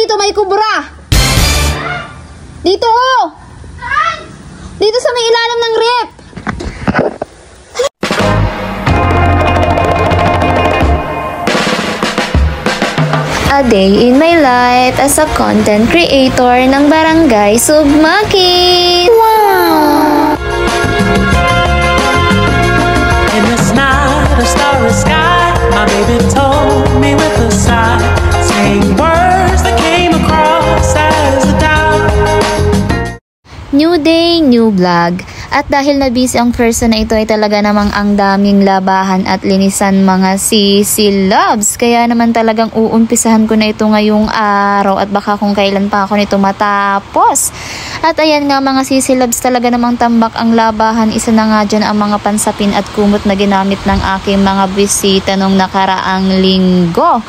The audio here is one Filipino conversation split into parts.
dito, may kubra. Dito, oh. Saan? Dito sa may ilalim ng rep. A day in my life as a content creator ng Barangay Sugmakit. Wow! In this night, a starry sky, my baby told me with a sigh, saying words that came across as a doubt. New day, new vlog. At dahil na busy ang person na ito ay talaga namang ang daming labahan at linisan mga sisi loves. Kaya naman talagang uumpisahan ko na ito ngayong araw at baka kung kailan pa ako nito matapos. At ayan nga mga sisi loves, talaga namang tambak ang labahan. Isa na nga dyan ang mga pansapin at kumot na ginamit ng aking mga bisita nung nakaraang linggo.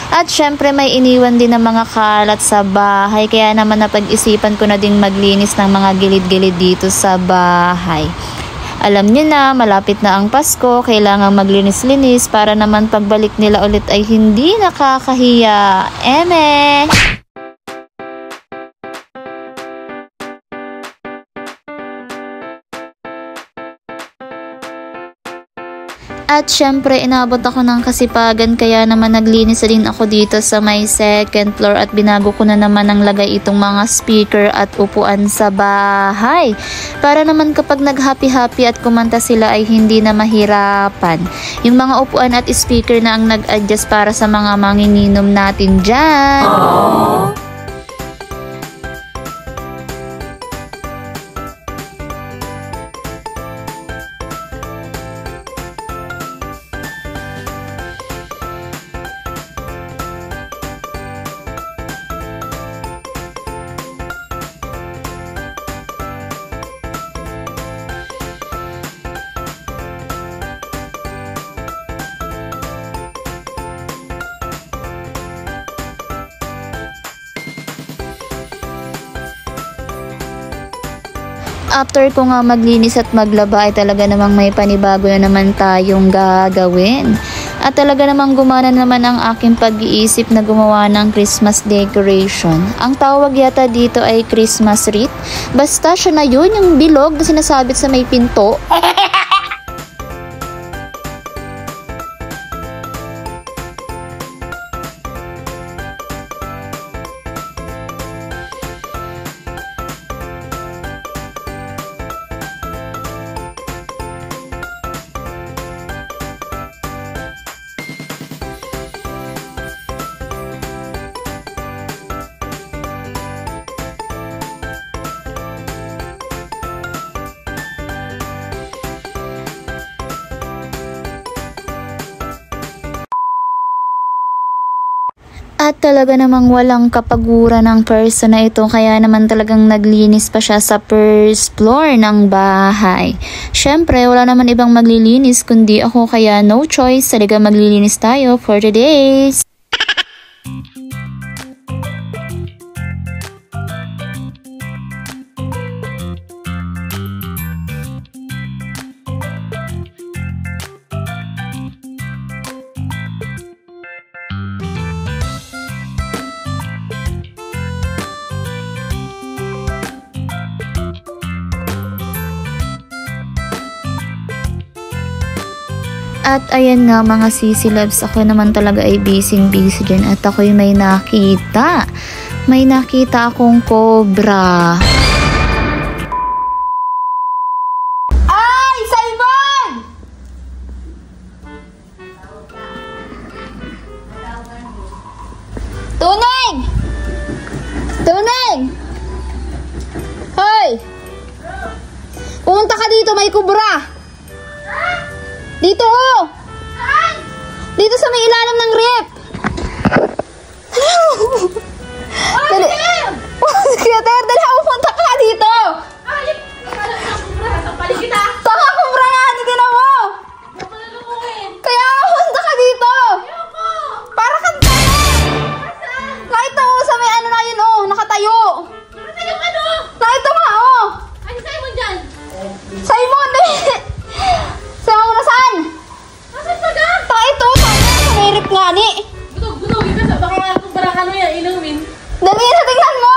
At syempre may iniwan din ng mga kalat sa bahay, kaya naman napag-isipan ko na ding maglinis ng mga gilid-gilid dito sa bahay. Alam niyo na, malapit na ang Pasko, kailangan maglinis-linis para naman pagbalik nila ulit ay hindi nakakahiya. Eme! At syempre, inabot ako ng kasipagan kaya naman naglinis din ako dito sa may second floor at binago ko na naman ng lagay itong mga speaker at upuan sa bahay. Para naman kapag nag-happy-happy at kumanta sila ay hindi na mahirapan. Yung mga upuan at speaker na ang nag-adjust para sa mga manginginom natin dyan. Aww. After ko nga maglinis at maglaba ay talaga namang may panibago na naman tayong gagawin. At talaga namang gumana naman ang aking pag-iisip na gumawa ng Christmas decoration. Ang tawag yata dito ay Christmas wreath. Basta siya na yun, yung bilog na sinasabit sa may pinto. At talaga namang walang kapaguran ng person na ito, kaya naman talagang naglinis pa siya sa first floor ng bahay. Syempre, wala naman ibang maglilinis kundi ako, kaya no choice, talaga maglilinis tayo for today. At ayan nga mga sisi loves, ako naman talaga ay busy dyan at ako'y may nakita. May nakita akong cobra. Ay! Simon! Tuneng! Tuneng! Hoy! Pumunta ka dito, may kubra. Dito, oh! Saan? Dito sa may ilalim ng rep. Dali. Kaya Ter, dali ako, punta ka dito. Ay! Sampalin kita! Taka, kubra nga, hindi na mo. Kaya punta ka dito. Ayoko! Para kang tayo. Kahit ito, sa may ano na yun, oh, nakatayo. Nakatayo ka no? Kahit ito nga, oh. Ay, si Simon dyan! Simon, dali. Sama mo na saan? Nasaan ba ka? Taka ito, sana, sa may rep nga ni. Butog-butogin ka sa baka kung parang ano yan, inumin. Dali na, tingnan mo!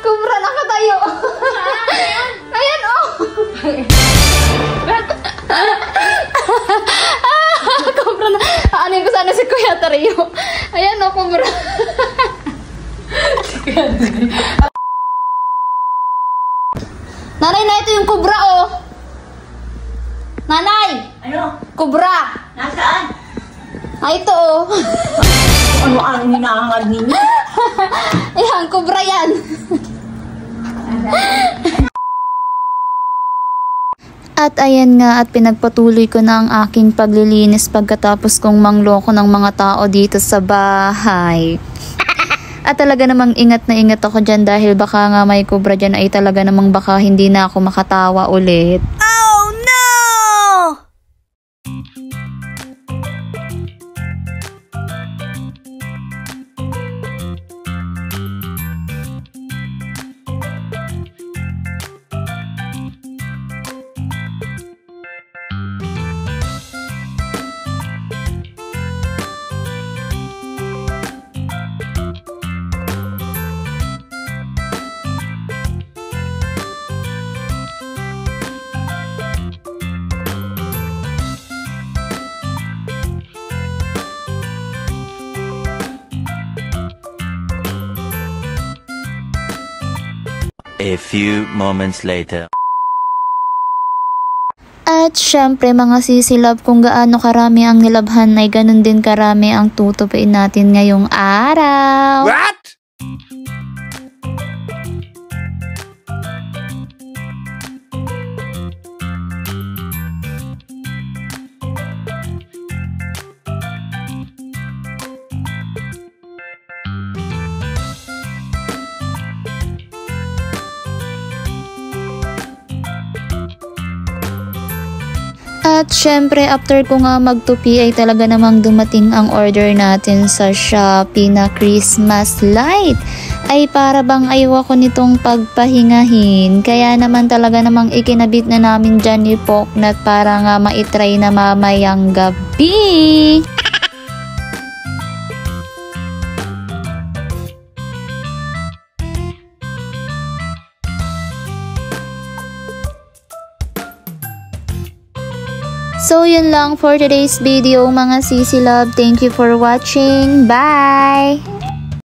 Kubra, nakatayo. Ayan, oh! Kubra na. Aanin ko sana si Kuya Tario. Ayan, oh, kubra. Nanay, na ito yung kubra, oh. Nanay! Ano? Kubra! Nasaan? Ito, oh. Ano ang hinahangad ninyo? Ayan, kubra yan. At ayan nga at pinagpatuloy ko na ang aking paglilinis pagkatapos kong mangloko ng mga tao dito sa bahay. At talaga namang ingat na ingat ako dyan dahil baka nga may kubra dyan ay talaga namang baka hindi na ako makatawa ulit. Oh no! A few moments later. At syempre mga sisilab, kung gaano karami ang nilabhan ay ganun din karami ang tutupiin natin ngayong araw. What? At syempre after ko nga magtupi ay talaga namang dumating ang order natin sa Shopee na Christmas light. Ay para bang ayaw ko nitong pagpahingahin. Kaya naman talaga namang ikinabit na namin dyan ni Poknat para nga maitry na mamayang gabi. So yun lang for today's video mga sisilab. Thank you for watching. Bye!